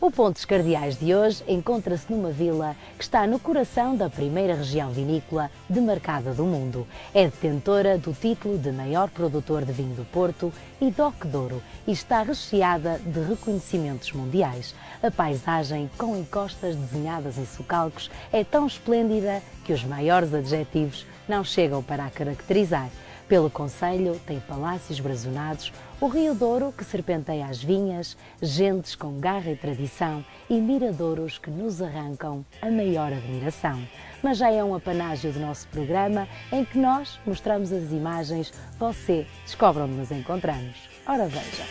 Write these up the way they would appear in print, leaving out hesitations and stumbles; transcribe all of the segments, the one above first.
O Ponto dos Cardeais de hoje encontra-se numa vila que está no coração da primeira região vinícola demarcada do mundo. É detentora do título de maior produtor de vinho do Porto e DOC Douro e está recheada de reconhecimentos mundiais. A paisagem, com encostas desenhadas em socalcos, é tão esplêndida que os maiores adjetivos não chegam para a caracterizar. Pelo concelho tem palácios brazonados, o Rio Douro que serpenteia as vinhas, gentes com garra e tradição e miradouros que nos arrancam a maior admiração. Mas já é um apanágio do nosso programa em que nós mostramos as imagens, você descobre onde nos encontramos. Ora veja!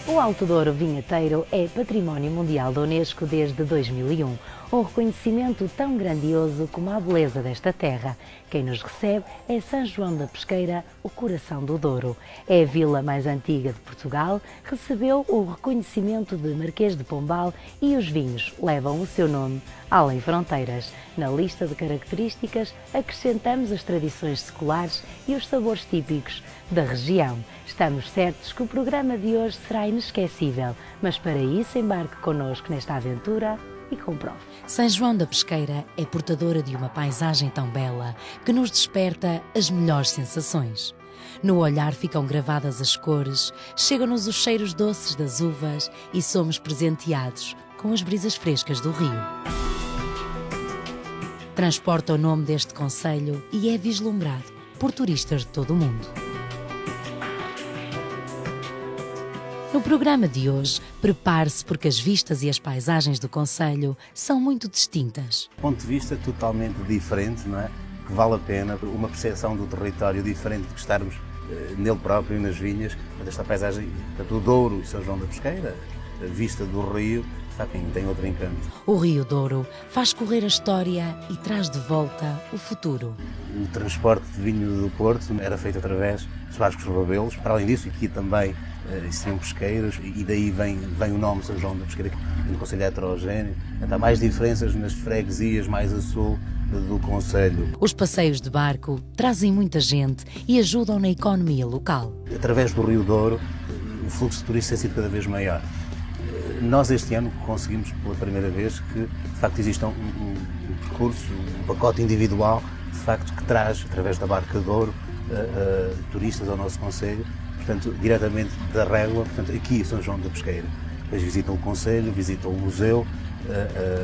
O Alto Douro Vinheteiro é Património Mundial da Unesco desde 2001, um reconhecimento tão grandioso como a beleza desta terra. Quem nos recebe é São João da Pesqueira, o coração do Douro. É a vila mais antiga de Portugal, recebeu o reconhecimento de Marquês de Pombal e os vinhos levam o seu nome além fronteiras. Na lista de características acrescentamos as tradições seculares e os sabores típicos da região. Estamos certos que o programa de hoje será inesquecível, mas para isso embarque connosco nesta aventura e comprove. São João da Pesqueira é portadora de uma paisagem tão bela que nos desperta as melhores sensações. No olhar ficam gravadas as cores, chegam-nos os cheiros doces das uvas e somos presenteados com as brisas frescas do rio. Transporta o nome deste concelho e é vislumbrado por turistas de todo o mundo. No programa de hoje, prepare-se porque as vistas e as paisagens do concelho são muito distintas. Um ponto de vista totalmente diferente, não é? Que vale a pena, uma percepção do território diferente de que estarmos nele próprio, nas vinhas. Esta paisagem do Douro e São João da Pesqueira, a vista do rio, tem outro encanto. O Rio Douro faz correr a história e traz de volta o futuro. O transporte de vinho do Porto era feito através dos barcos babelos. Para além disso, aqui também existiam pesqueiros e daí vem o nome São João da Pesqueira, um concelho heterogéneo. Há mais diferenças nas freguesias mais a sul do concelho. Os passeios de barco trazem muita gente e ajudam na economia local. Através do Rio Douro, o fluxo de turistas tem sido cada vez maior. Nós este ano conseguimos pela primeira vez que de facto exista um percurso, um pacote individual de facto que traz, através da Barca Douro, turistas ao nosso concelho, portanto, diretamente da Régua, portanto, aqui São João da Pesqueira. Depois visitam o concelho, visitam o museu,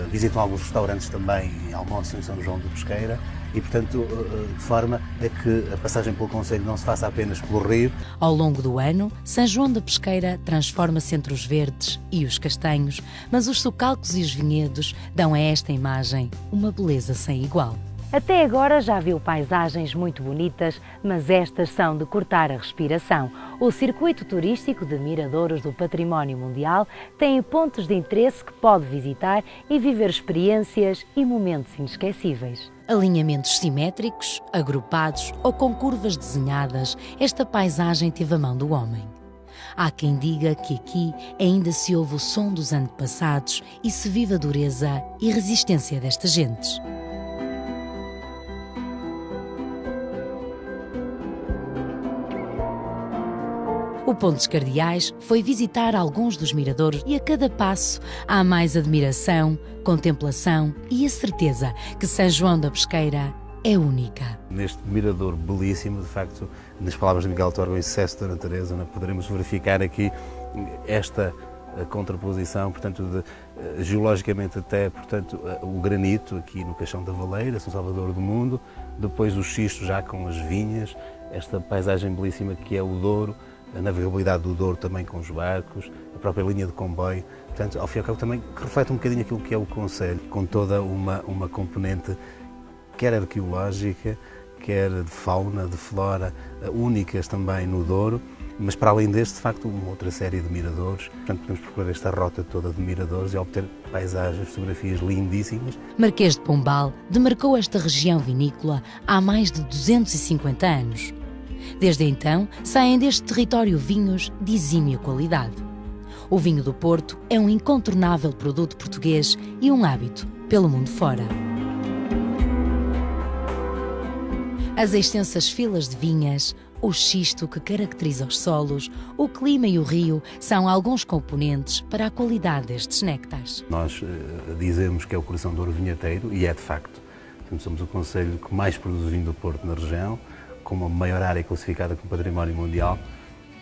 visitam alguns restaurantes também em almoço em São João da Pesqueira e, portanto, de forma a que a passagem pelo concelho não se faça apenas pelo rio. Ao longo do ano, São João da Pesqueira transforma-se entre os verdes e os castanhos, mas os socalcos e os vinhedos dão a esta imagem uma beleza sem igual. Até agora já viu paisagens muito bonitas, mas estas são de cortar a respiração. O circuito turístico de miradouros do Património Mundial tem pontos de interesse que pode visitar e viver experiências e momentos inesquecíveis. Alinhamentos simétricos, agrupados ou com curvas desenhadas, esta paisagem teve a mão do homem. Há quem diga que aqui ainda se ouve o som dos antepassados e se vive a dureza e resistência destas gentes. O Ponto dos Cardeais foi visitar alguns dos miradouros e a cada passo há mais admiração, contemplação e a certeza que São João da Pesqueira é única. Neste mirador belíssimo, de facto, nas palavras de Miguel Torga, o excesso da natureza, poderemos verificar aqui esta contraposição, portanto, geologicamente até, portanto, o granito aqui no Caixão da Valeira, São Salvador do Mundo, depois o xisto já com as vinhas, esta paisagem belíssima que é o Douro, a navegabilidade do Douro também com os barcos, a própria linha de comboio, portanto, ao fim e ao cabo também que reflete um bocadinho aquilo que é o concelho, com toda uma componente quer arqueológica, quer de fauna, de flora, únicas também no Douro, mas para além deste, de facto, uma outra série de miradores. Portanto, podemos percorrer esta rota toda de miradores e obter paisagens, fotografias lindíssimas. Marquês de Pombal demarcou esta região vinícola há mais de 250 anos. Desde então, saem deste território vinhos de exímia qualidade. O vinho do Porto é um incontornável produto português e um hábito pelo mundo fora. As extensas filas de vinhas, o xisto que caracteriza os solos, o clima e o rio são alguns componentes para a qualidade destes néctares. Nós dizemos que é o coração do ouro vinheteiro e é de facto. Somos o concelho que mais produz vinho do Porto na região, com uma maior área classificada como património mundial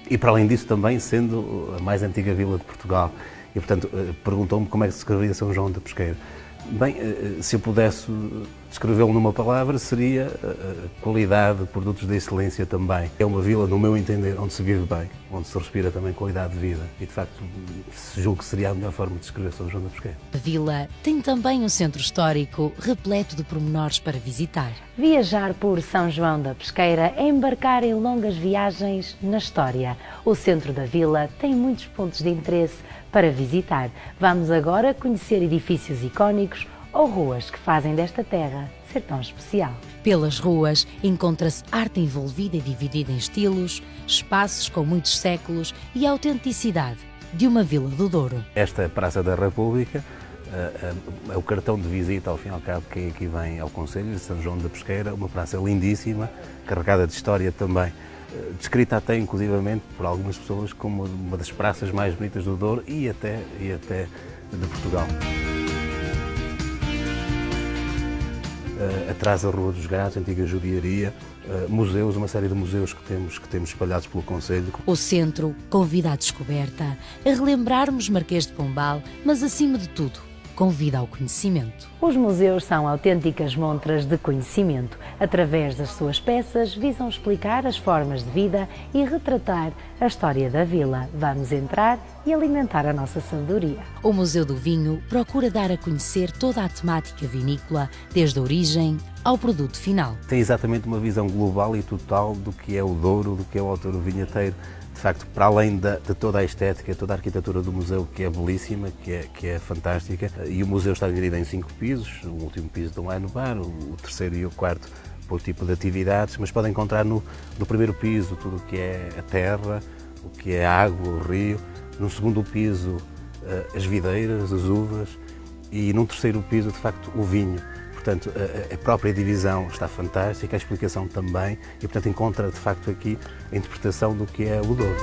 e, para além disso, também sendo a mais antiga vila de Portugal. E, portanto, perguntou-me como é que se escrevia São João da Pesqueira. Bem, se eu pudesse descrevê-lo numa palavra, seria qualidade, produtos de excelência também. É uma vila, no meu entender, onde se vive bem, onde se respira também qualidade de vida. E, de facto, julgo que seria a melhor forma de descrever São João da Pesqueira. A vila tem também um centro histórico repleto de pormenores para visitar. Viajar por São João da Pesqueira é embarcar em longas viagens na história. O centro da vila tem muitos pontos de interesse para visitar. Vamos agora conhecer edifícios icónicos ou ruas que fazem desta terra ser tão especial. Pelas ruas encontra-se arte envolvida e dividida em estilos, espaços com muitos séculos e a autenticidade de uma vila do Douro. Esta Praça da República é o cartão de visita, ao fim e ao cabo, quem aqui vem ao concelho de São João da Pesqueira, uma praça lindíssima, carregada de história também, descrita até inclusivamente por algumas pessoas como uma das praças mais bonitas do Douro e até de Portugal. Atrás da Rua dos Gatos, antiga judiaria, museus, uma série de museus que temos espalhados pelo concelho. O centro convida à descoberta, a relembrarmos Marquês de Pombal, mas acima de tudo, convida ao conhecimento. Os museus são autênticas montras de conhecimento. Através das suas peças, visam explicar as formas de vida e retratar a história da vila. Vamos entrar e alimentar a nossa sabedoria. O Museu do Vinho procura dar a conhecer toda a temática vinícola, desde a origem ao produto final. Tem exatamente uma visão global e total do que é o Douro, do que é o autor vinheteiro. De facto, para além de toda a estética, toda a arquitetura do museu, que é belíssima, que é fantástica, e o museu está dividido em 5 pisos, o último piso não é no bar, o terceiro e o quarto por tipo de atividades, mas podem encontrar no primeiro piso tudo o que é a terra, o que é a água, o rio, no segundo piso as videiras, as uvas, e num terceiro piso, de facto, o vinho. Portanto, a própria divisão está fantástica, a explicação também, e portanto encontra de facto aqui a interpretação do que é o Douro.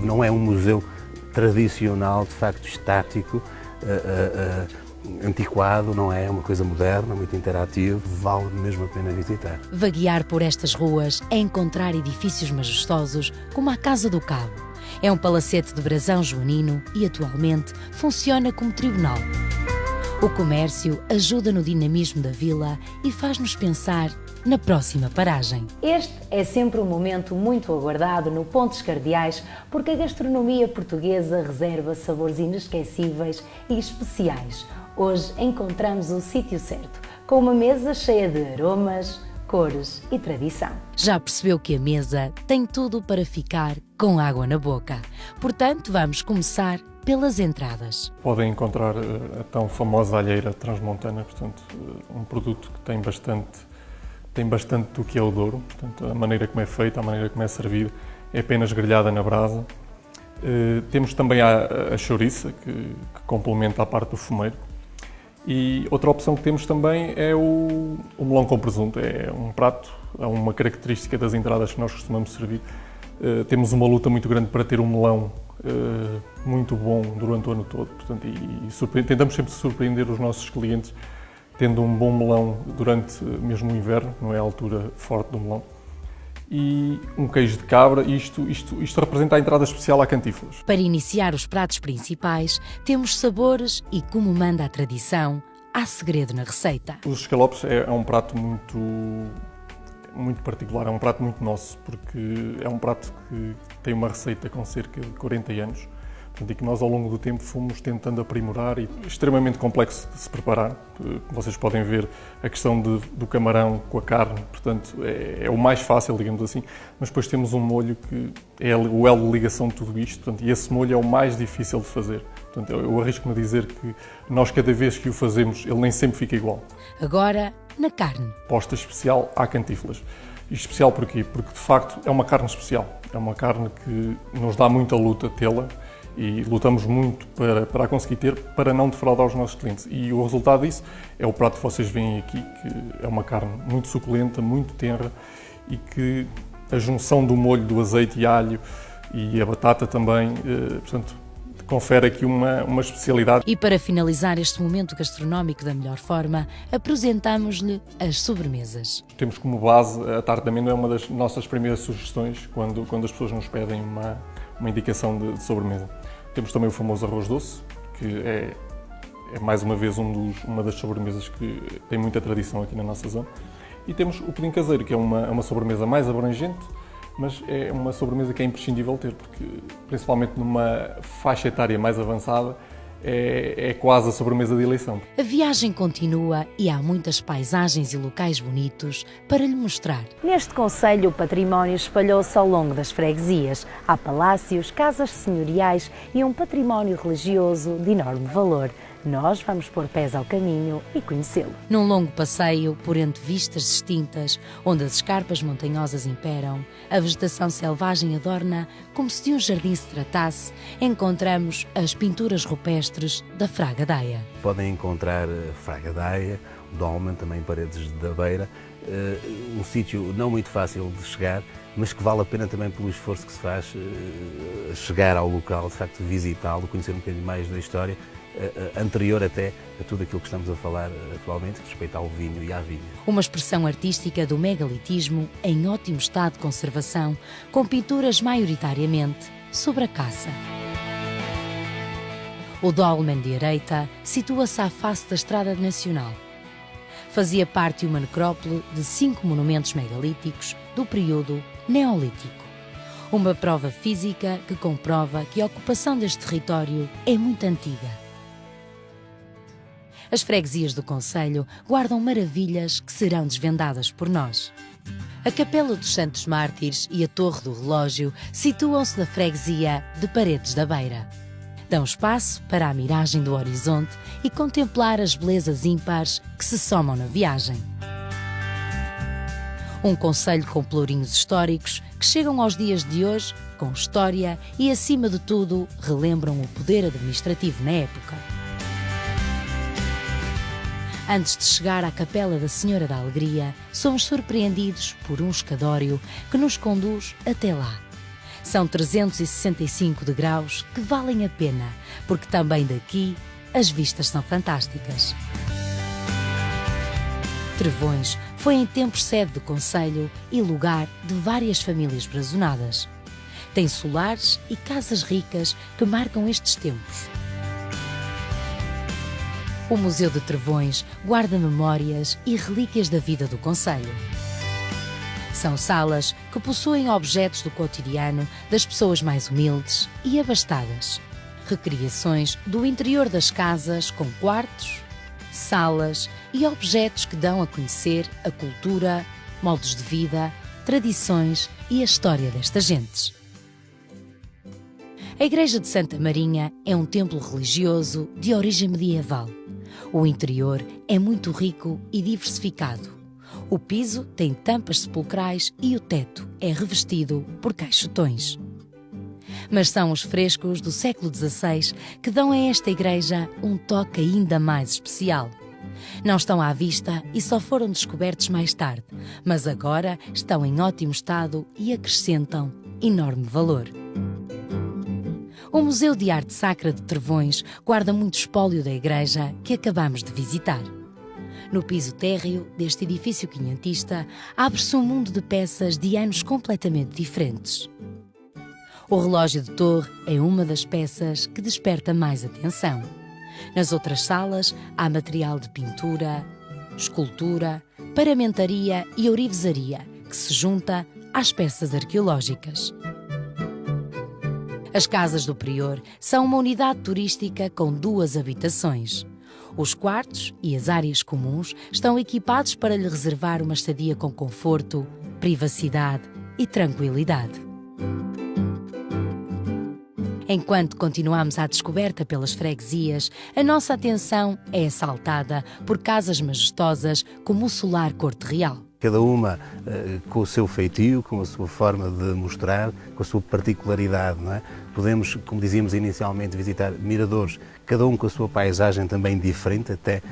Não é um museu tradicional, de facto estático, antiquado, não é uma coisa moderna, muito interativo, vale mesmo a pena visitar. Vaguear por estas ruas é encontrar edifícios majestosos como a Casa do Cabo. É um palacete de brasão joanino e atualmente funciona como tribunal. O comércio ajuda no dinamismo da vila e faz-nos pensar na próxima paragem. Este é sempre um momento muito aguardado no Pontos Cardeais, porque a gastronomia portuguesa reserva sabores inesquecíveis e especiais. Hoje encontramos o sítio certo, com uma mesa cheia de aromas, cores e tradição. Já percebeu que a mesa tem tudo para ficar com água na boca. Portanto, vamos começar pelas entradas. Podem encontrar a tão famosa alheira transmontana, portanto, um produto que tem bastante do que é o Douro, portanto, a maneira como é feita, a maneira como é servido, é apenas grelhada na brasa. Temos também a chouriça, que complementa a parte do fumeiro. E outra opção que temos também é o melão com presunto. É um prato, é uma característica das entradas que nós costumamos servir. Temos uma luta muito grande para ter um melão muito bom durante o ano todo, portanto, tentamos sempre surpreender os nossos clientes tendo um bom melão durante mesmo o inverno, não é a altura forte do melão, e um queijo de cabra. Isto representa a entrada especial à cantíflas. Para iniciar os pratos principais, temos sabores e, como manda a tradição, há segredo na receita. Os escalopes é um prato muito particular, é um prato muito nosso, porque é um prato que tem uma receita com cerca de 40 anos, Portanto, e que nós ao longo do tempo fomos tentando aprimorar e extremamente complexo de se preparar. Vocês podem ver a questão do camarão com a carne, portanto é o mais fácil, digamos assim, mas depois temos um molho que é o elo de ligação de tudo isto, portanto, e esse molho é o mais difícil de fazer. Portanto, eu arrisco-me a dizer que nós, cada vez que o fazemos, ele nem sempre fica igual. Agora, na carne. Posta especial à cantífilas. E especial porquê? Porque, de facto, é uma carne especial. É uma carne que nos dá muita luta tê-la e lutamos muito para a conseguir ter, para não defraudar os nossos clientes. E o resultado disso é o prato que vocês veem aqui, que é uma carne muito suculenta, muito tenra e que a junção do molho, do azeite e alho e a batata também, portanto, confere aqui uma especialidade. E para finalizar este momento gastronómico da melhor forma, apresentamos-lhe as sobremesas. Temos como base a tarte de amêndoa, é uma das nossas primeiras sugestões quando as pessoas nos pedem uma indicação de sobremesa. Temos também o famoso arroz doce, que é mais uma vez uma das sobremesas que tem muita tradição aqui na nossa zona. E temos o pudim caseiro, que é uma sobremesa mais abrangente, mas é uma sobremesa que é imprescindível ter, porque principalmente numa faixa etária mais avançada, é quase a sobremesa de eleição. A viagem continua e há muitas paisagens e locais bonitos para lhe mostrar. Neste concelho, o património espalhou-se ao longo das freguesias. Há palácios, casas senhoriais e um património religioso de enorme valor. Nós vamos pôr pés ao caminho e conhecê-lo. Num longo passeio por entre vistas distintas, onde as escarpas montanhosas imperam, a vegetação selvagem adorna como se de um jardim se tratasse, encontramos as pinturas rupestres da Fraga Daia. Podem encontrar Fraga Daia, Dolmen, também Paredes da Beira, um sítio não muito fácil de chegar, mas que vale a pena também pelo esforço que se faz chegar ao local, de facto visitá-lo, conhecer um bocadinho mais da história, anterior até a tudo aquilo que estamos a falar atualmente, respeito ao vinho e à vinha. Uma expressão artística do megalitismo em ótimo estado de conservação, com pinturas maioritariamente sobre a caça. O Dolmen de Areita situa-se à face da Estrada Nacional. Fazia parte de uma necrópole de 5 monumentos megalíticos do período Neolítico. Uma prova física que comprova que a ocupação deste território é muito antiga. As freguesias do concelho guardam maravilhas que serão desvendadas por nós. A Capela dos Santos Mártires e a Torre do Relógio situam-se na freguesia de Paredes da Beira. Dão espaço para a miragem do horizonte e contemplar as belezas ímpares que se somam na viagem. Um concelho com pelourinhos históricos que chegam aos dias de hoje com história e, acima de tudo, relembram o poder administrativo na época. Antes de chegar à Capela da Senhora da Alegria, somos surpreendidos por um escadório que nos conduz até lá. São 365 degraus que valem a pena, porque também daqui as vistas são fantásticas. Trevões foi em tempos sede de concelho e lugar de várias famílias brazonadas. Tem solares e casas ricas que marcam estes tempos. O Museu de Trevões guarda memórias e relíquias da vida do concelho. São salas que possuem objetos do cotidiano das pessoas mais humildes e abastadas. Recriações do interior das casas com quartos, salas e objetos que dão a conhecer a cultura, modos de vida, tradições e a história destas gentes. A Igreja de Santa Marinha é um templo religioso de origem medieval. O interior é muito rico e diversificado. O piso tem tampas sepulcrais e o teto é revestido por caixotões. Mas são os frescos do século XVI que dão a esta igreja um toque ainda mais especial. Não estão à vista e só foram descobertos mais tarde, mas agora estão em ótimo estado e acrescentam enorme valor. O Museu de Arte Sacra de Trevões guarda muito espólio da igreja que acabamos de visitar. No piso térreo deste edifício quinhentista abre-se um mundo de peças de anos completamente diferentes. O relógio de torre é uma das peças que desperta mais atenção. Nas outras salas há material de pintura, escultura, paramentaria e ourivesaria que se junta às peças arqueológicas. As Casas do Prior são uma unidade turística com 2 habitações. Os quartos e as áreas comuns estão equipados para lhe reservar uma estadia com conforto, privacidade e tranquilidade. Enquanto continuamos à descoberta pelas freguesias, a nossa atenção é assaltada por casas majestosas como o Solar Corte Real. Cada uma com o seu feitio, com a sua forma de mostrar, com a sua particularidade, não é? Podemos, como dizíamos inicialmente, visitar miradores, cada um com a sua paisagem também diferente, até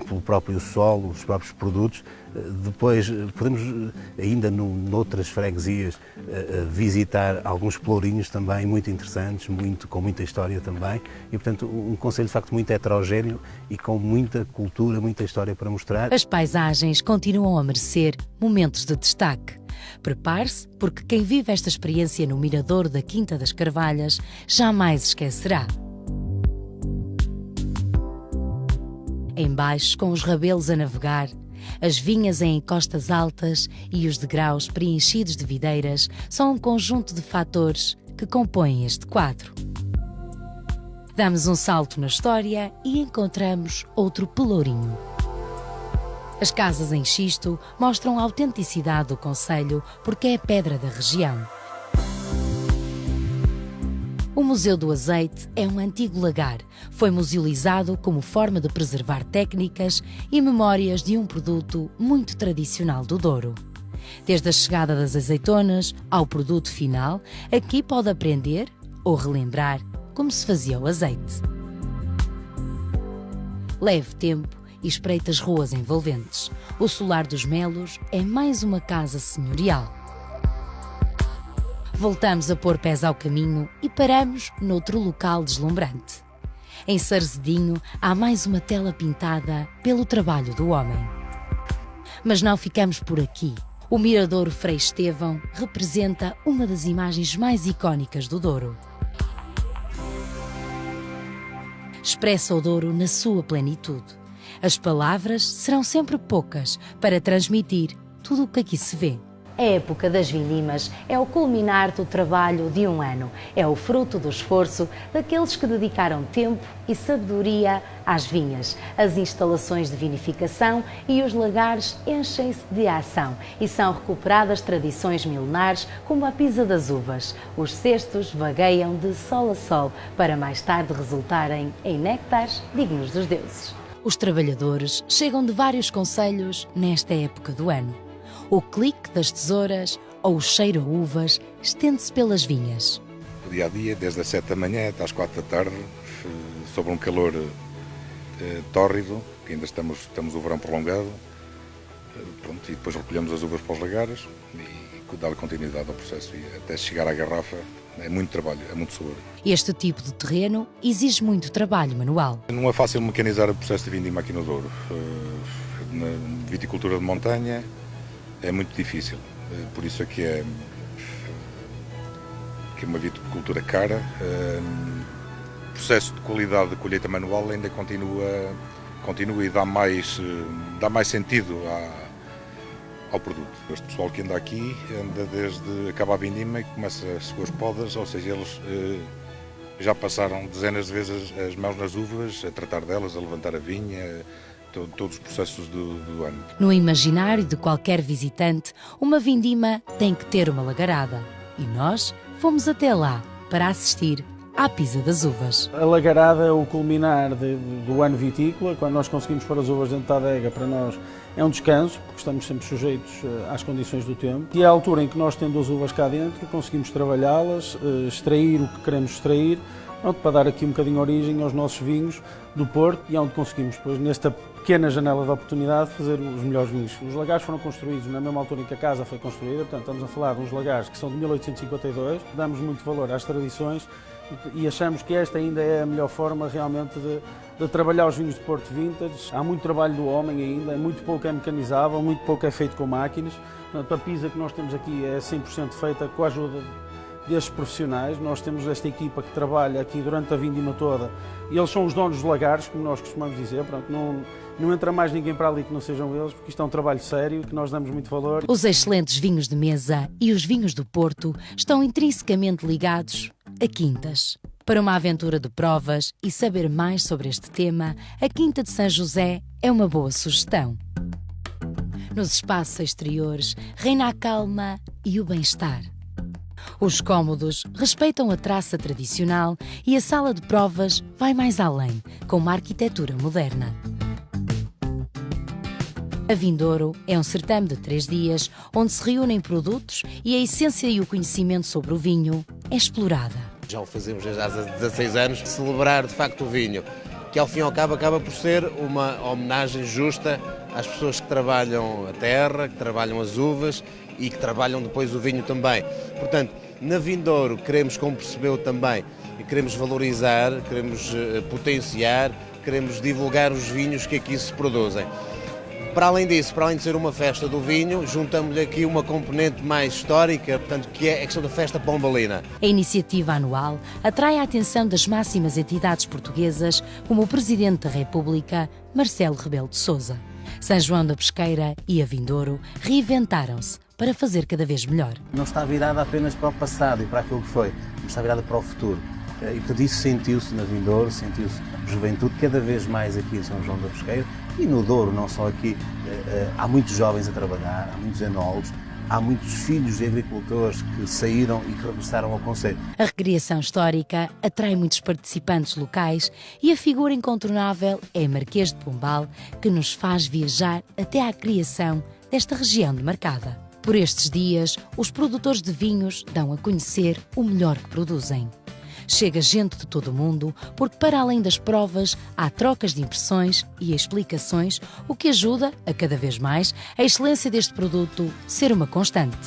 pelo próprio solo, os próprios produtos. Depois podemos, ainda noutras freguesias, visitar alguns pelourinhos também muito interessantes, com muita história também. E, portanto, um concelho de facto muito heterogéneo e com muita cultura, muita história para mostrar. As paisagens continuam a merecer momentos de destaque. Prepare-se, porque quem vive esta experiência no Mirador da Quinta das Carvalhas jamais esquecerá. Em baixos, com os rabelos a navegar, as vinhas em encostas altas e os degraus preenchidos de videiras são um conjunto de fatores que compõem este quadro. Damos um salto na história e encontramos outro pelourinho. As casas em xisto mostram a autenticidade do concelho porque é a pedra da região. O Museu do Azeite é um antigo lagar. Foi musealizado como forma de preservar técnicas e memórias de um produto muito tradicional do Douro. Desde a chegada das azeitonas ao produto final, aqui pode aprender ou relembrar como se fazia o azeite. Leve tempo e espreita as ruas envolventes. O Solar dos Melos é mais uma casa senhorial. Voltamos a pôr pés ao caminho e paramos noutro local deslumbrante. Em Sarzedinho há mais uma tela pintada pelo trabalho do homem. Mas não ficamos por aqui. O Miradouro Frei Estevão representa uma das imagens mais icónicas do Douro. Expressa o Douro na sua plenitude. As palavras serão sempre poucas para transmitir tudo o que aqui se vê. A época das vindimas é o culminar do trabalho de um ano. É o fruto do esforço daqueles que dedicaram tempo e sabedoria às vinhas. As instalações de vinificação e os lagares enchem-se de ação e são recuperadas tradições milenares como a pisa das uvas. Os cestos vagueiam de sol a sol para mais tarde resultarem em néctares dignos dos deuses. Os trabalhadores chegam de vários concelhos nesta época do ano. O clique das tesouras ou o cheiro a uvas estende-se pelas vinhas. O dia a dia, desde as 7 da manhã até às 4 da tarde, sob um calor tórrido, que ainda estamos o verão prolongado, e depois recolhemos as uvas para os lagares e dar continuidade ao processo. E até chegar à garrafa é muito trabalho, é muito suor. Este tipo de terreno exige muito trabalho manual. Não é fácil mecanizar o processo de vindima aqui no Douro. Na viticultura de montanha é muito difícil, por isso é que é uma viticultura cara. O processo de qualidade de colheita manual ainda continua e dá mais sentido ao produto. Este pessoal que anda aqui anda desde acaba a vindima e começa as suas podas, ou seja, eles já passaram dezenas de vezes as mãos nas uvas, a tratar delas, a levantar a vinha, todos os processos do ano. No imaginário de qualquer visitante, uma vindima tem que ter uma lagarada. E nós fomos até lá para assistir à pisa das uvas. A lagarada é o culminar do ano vitícola, quando nós conseguimos pôr as uvas dentro da adega, para nós é um descanso, porque estamos sempre sujeitos às condições do tempo. E é a altura em que nós, tendo as uvas cá dentro, conseguimos trabalhá-las, extrair o que queremos extrair, para dar aqui um bocadinho origem aos nossos vinhos do Porto, e é onde conseguimos, depois, nesta pequena janela de oportunidade, fazer os melhores vinhos. Os lagares foram construídos na mesma altura em que a casa foi construída, portanto estamos a falar de uns lagares que são de 1852, damos muito valor às tradições e achamos que esta ainda é a melhor forma realmente de trabalhar os vinhos de Porto Vintage. Há muito trabalho do homem ainda, muito pouco é mecanizável, muito pouco é feito com máquinas. Portanto, a pisa que nós temos aqui é 100% feita com a ajuda destes profissionais. Nós temos esta equipa que trabalha aqui durante a vindima toda e eles são os donos dos lagares, como nós costumamos dizer. Pronto, não entra mais ninguém para ali que não sejam eles, porque isto é um trabalho sério que nós damos muito valor. Os excelentes vinhos de mesa e os vinhos do Porto estão intrinsecamente ligados a quintas. Para uma aventura de provas e saber mais sobre este tema, a Quinta de São José é uma boa sugestão. Nos espaços exteriores reina a calma e o bem-estar. Os cômodos respeitam a traça tradicional e a sala de provas vai mais além, com uma arquitetura moderna. A Vindouro é um certame de 3 dias, onde se reúnem produtos e a essência e o conhecimento sobre o vinho é explorada. Já o fazemos desde há 16 anos, celebrar de facto o vinho, que ao fim e ao cabo acaba por ser uma homenagem justa às pessoas que trabalham a terra, que trabalham as uvas e que trabalham depois o vinho também. Portanto, na Vindouro queremos, como percebeu também, queremos valorizar, queremos potenciar, queremos divulgar os vinhos que aqui se produzem. Para além disso, para além de ser uma festa do vinho, juntamos-lhe aqui uma componente mais histórica, portanto, que é a questão da festa pombalina. A iniciativa anual atrai a atenção das máximas entidades portuguesas, como o Presidente da República, Marcelo Rebelo de Sousa. São João da Pesqueira e a Vindouro reinventaram-se para fazer cada vez melhor. Não está virada apenas para o passado e para aquilo que foi, mas está virada para o futuro. E portanto isso sentiu-se na Vindouro, sentiu-se juventude cada vez mais aqui em São João da Pesqueira e no Douro, não só aqui. Há muitos jovens a trabalhar, há muitos enólogos, há muitos filhos de agricultores que saíram e que regressaram ao concelho. A recriação histórica atrai muitos participantes locais e a figura incontornável é Marquês de Pombal, que nos faz viajar até à criação desta região demarcada. Por estes dias, os produtores de vinhos dão a conhecer o melhor que produzem. Chega gente de todo o mundo, porque para além das provas, há trocas de impressões e explicações, o que ajuda, a cada vez mais, a excelência deste produto ser uma constante.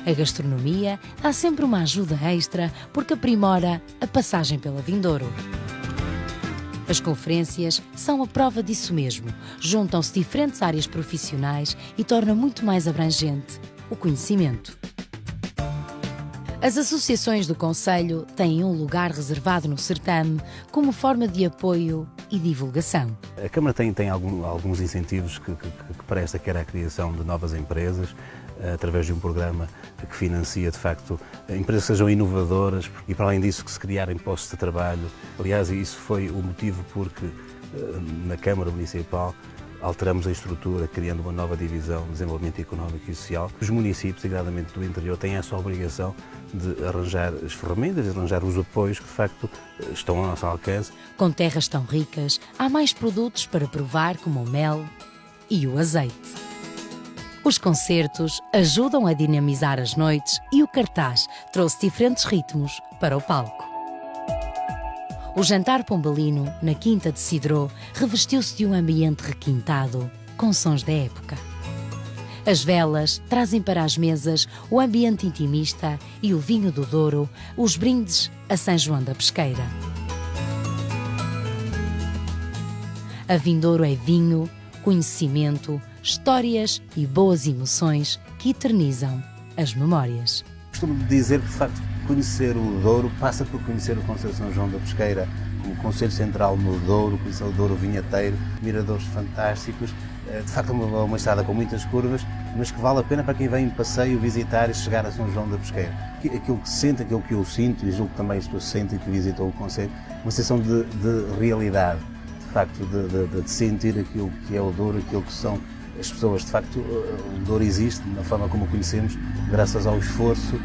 A gastronomia dá sempre uma ajuda extra, porque aprimora a passagem pela Vindouro. As conferências são a prova disso mesmo. Juntam-se diferentes áreas profissionais e tornam muito mais abrangente o conhecimento. As associações do concelho têm um lugar reservado no certame como forma de apoio e divulgação. A Câmara tem alguns incentivos que presta, quer à criação de novas empresas, através de um programa que financia, de facto, empresas que sejam inovadoras e, para além disso, que se criarem postos de trabalho. Aliás, isso foi o motivo porque na Câmara Municipal alteramos a estrutura, criando uma nova divisão de desenvolvimento económico e social. Os municípios, designadamente do interior, têm essa obrigação de arranjar as ferramentas, de arranjar os apoios que, de facto, estão ao nosso alcance. Com terras tão ricas, há mais produtos para provar, como o mel e o azeite. Os concertos ajudam a dinamizar as noites e o cartaz trouxe diferentes ritmos para o palco. O jantar pombalino, na Quinta de Sidró, revestiu-se de um ambiente requintado, com sons da época. As velas trazem para as mesas o ambiente intimista e o vinho do Douro, os brindes a São João da Pesqueira. A Vindouro é vinho, conhecimento, histórias e boas emoções que eternizam as memórias. Costumo dizer que, de facto, conhecer o Douro passa por conhecer o Concelho de São João da Pesqueira, o Concelho Central no Douro, conhecer o Douro Vinheteiro, miradores fantásticos. De facto, uma estrada com muitas curvas, mas que vale a pena para quem vem em passeio visitar e chegar a São João da Pesqueira. Aquilo que se sente, aquilo que eu sinto, e julgo que também as pessoas sentem que visitam o Concelho, uma sensação de realidade, de facto, de sentir aquilo que é o Douro, aquilo que são as pessoas. De facto, o Douro existe, na forma como o conhecemos, graças ao esforço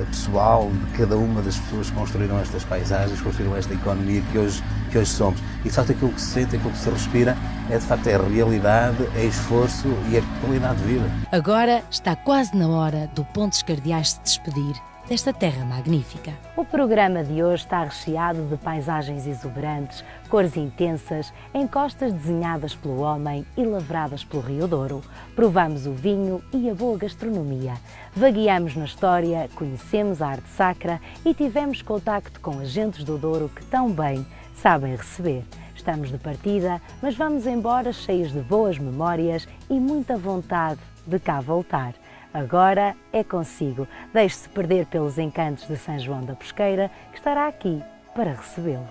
pessoal de cada uma das pessoas que construíram estas paisagens, construíram esta economia que hoje somos. E, de facto, aquilo que se sente, aquilo que se respira, é, de facto, é a realidade, é esforço e é qualidade de vida. Agora está quase na hora do Pontes Cardeais se despedir desta terra magnífica. O programa de hoje está recheado de paisagens exuberantes, cores intensas, encostas desenhadas pelo homem e lavradas pelo Rio Douro. Provamos o vinho e a boa gastronomia. Vagueamos na história, conhecemos a arte sacra e tivemos contacto com agentes do Douro que tão bem sabem receber. Estamos de partida, mas vamos embora cheios de boas memórias e muita vontade de cá voltar. Agora é consigo. Deixe-se perder pelos encantos de São João da Pesqueira, que estará aqui para recebê-lo.